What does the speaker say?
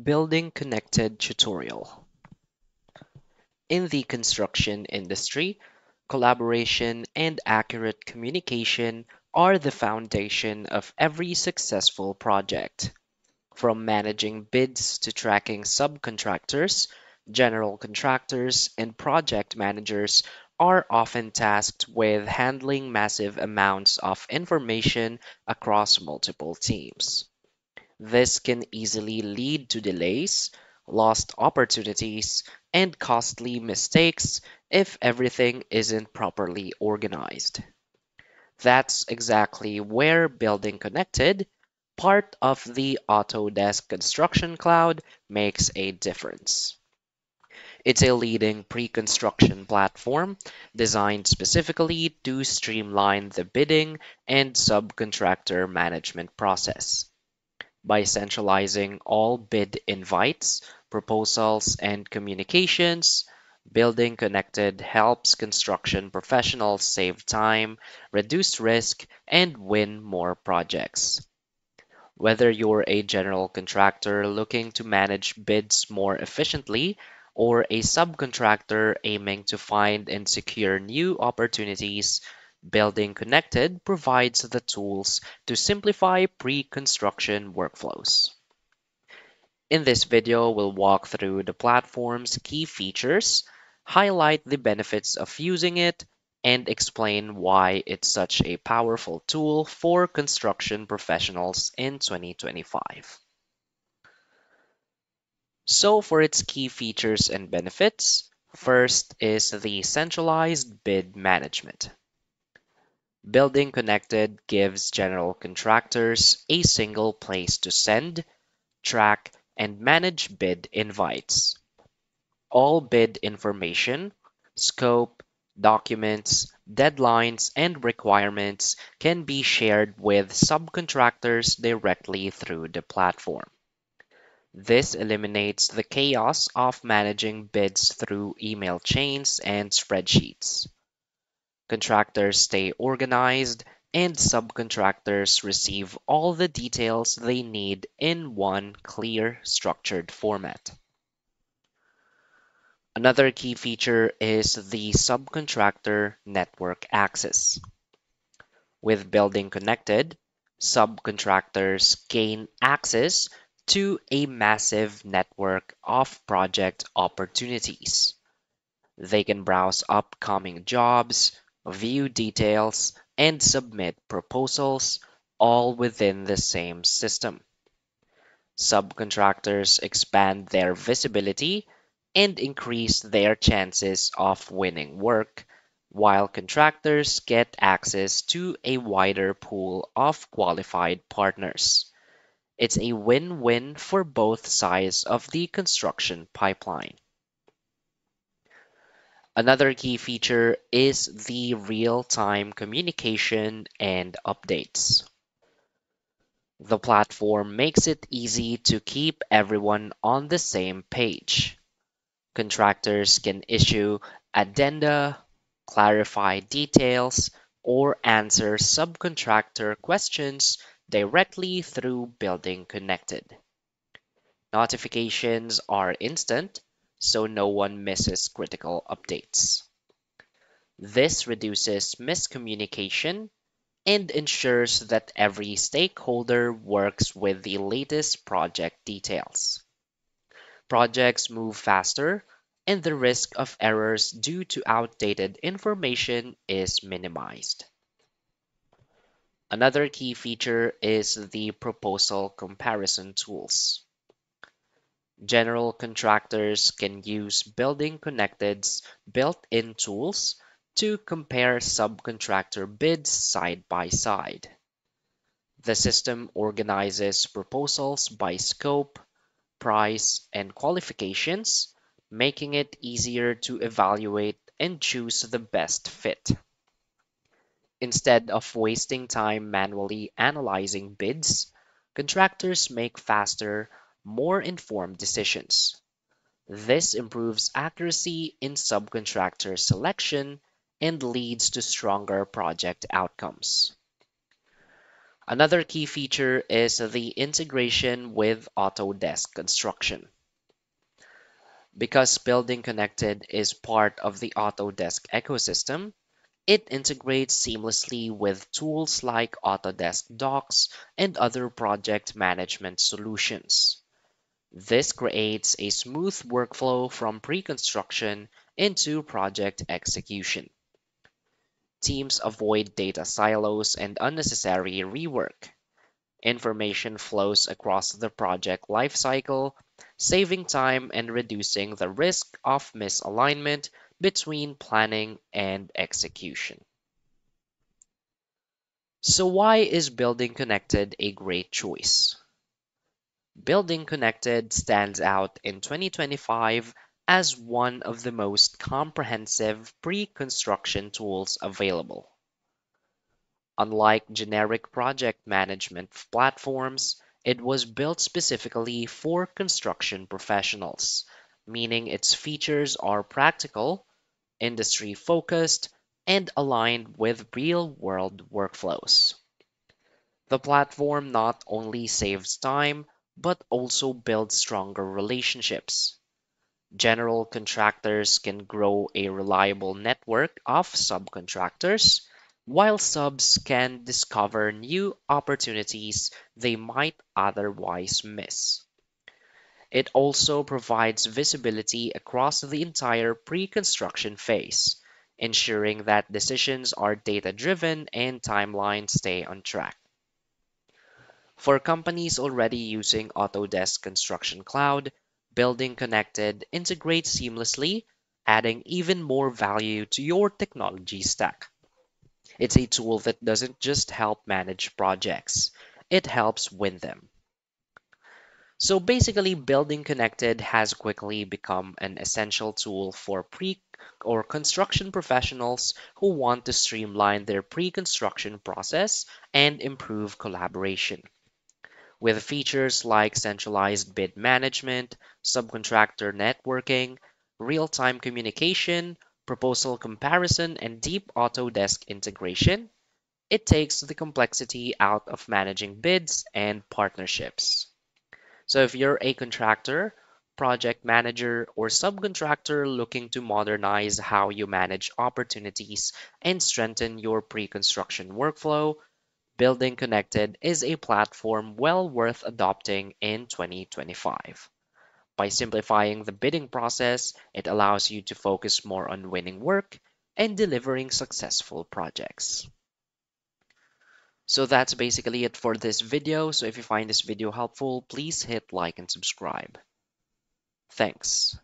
Building Connected tutorial. In the construction industry, collaboration and accurate communication are the foundation of every successful project. From managing bids to tracking subcontractors, general contractors, and project managers are often tasked with handling massive amounts of information across multiple teams. This can easily lead to delays, lost opportunities, and costly mistakes if everything isn't properly organized. That's exactly where Building Connected, part of the Autodesk Construction Cloud, makes a difference. It's a leading pre-construction platform designed specifically to streamline the bidding and subcontractor management process. By centralizing all bid invites, proposals, and communications, Building Connected helps construction professionals save time, reduce risk, and win more projects. Whether you're a general contractor looking to manage bids more efficiently, or a subcontractor aiming to find and secure new opportunities, Building Connected provides the tools to simplify pre-construction workflows. In this video, we'll walk through the platform's key features, highlight the benefits of using it, and explain why it's such a powerful tool for construction professionals in 2025. So, for its key features and benefits, first is the centralized bid management. Building Connected gives general contractors a single place to send, track, and manage bid invites. All bid information, scope, documents, deadlines, and requirements can be shared with subcontractors directly through the platform. This eliminates the chaos of managing bids through email chains and spreadsheets. Contractors stay organized, and subcontractors receive all the details they need in one clear, structured format. Another key feature is the subcontractor network access. With Building Connected, subcontractors gain access to a massive network of project opportunities. They can browse upcoming jobs, view details, and submit proposals all within the same system. Subcontractors expand their visibility and increase their chances of winning work, while contractors get access to a wider pool of qualified partners. It's a win-win for both sides of the construction pipeline. Another key feature is the real-time communication and updates. The platform makes it easy to keep everyone on the same page. Contractors can issue addenda, clarify details, or answer subcontractor questions directly through Building Connected. Notifications are instant, so no one misses critical updates. This reduces miscommunication and ensures that every stakeholder works with the latest project details. Projects move faster, and the risk of errors due to outdated information is minimized. Another key feature is the proposal comparison tools. General contractors can use Building Connected's built-in tools to compare subcontractor bids side by side. The system organizes proposals by scope, price, and qualifications, making it easier to evaluate and choose the best fit. Instead of wasting time manually analyzing bids, contractors make faster, more informed decisions. This improves accuracy in subcontractor selection and leads to stronger project outcomes. Another key feature is the integration with Autodesk Construction. Because Building Connected is part of the Autodesk ecosystem, it integrates seamlessly with tools like Autodesk Docs and other project management solutions. This creates a smooth workflow from pre-construction into project execution. Teams avoid data silos and unnecessary rework. Information flows across the project lifecycle, saving time and reducing the risk of misalignment between planning and execution. So, why is Building Connected a great choice? Building Connected stands out in 2025 as one of the most comprehensive pre construction tools available. Unlike generic project management platforms, it was built specifically for construction professionals, meaning its features are practical, industry focused, and aligned with real world workflows. The platform not only saves time, but also builds stronger relationships. General contractors can grow a reliable network of subcontractors, while subs can discover new opportunities they might otherwise miss. It also provides visibility across the entire pre construction phase, ensuring that decisions are data driven and timelines stay on track. For companies already using Autodesk Construction Cloud, Building Connected integrates seamlessly, adding even more value to your technology stack. It's a tool that doesn't just help manage projects, it helps win them. So basically, Building Connected has quickly become an essential tool for pre or construction professionals who want to streamline their pre construction process and improve collaboration. With features like centralized bid management, subcontractor networking, real time communication, proposal comparison, and deep Autodesk integration, it takes the complexity out of managing bids and partnerships. So, if you're a contractor, project manager, or subcontractor looking to modernize how you manage opportunities and strengthen your pre construction workflow, Building Connected is a platform well worth adopting in 2025. By simplifying the bidding process, it allows you to focus more on winning work and delivering successful projects. So that's basically it for this video. So if you find this video helpful, please hit like and subscribe. Thanks.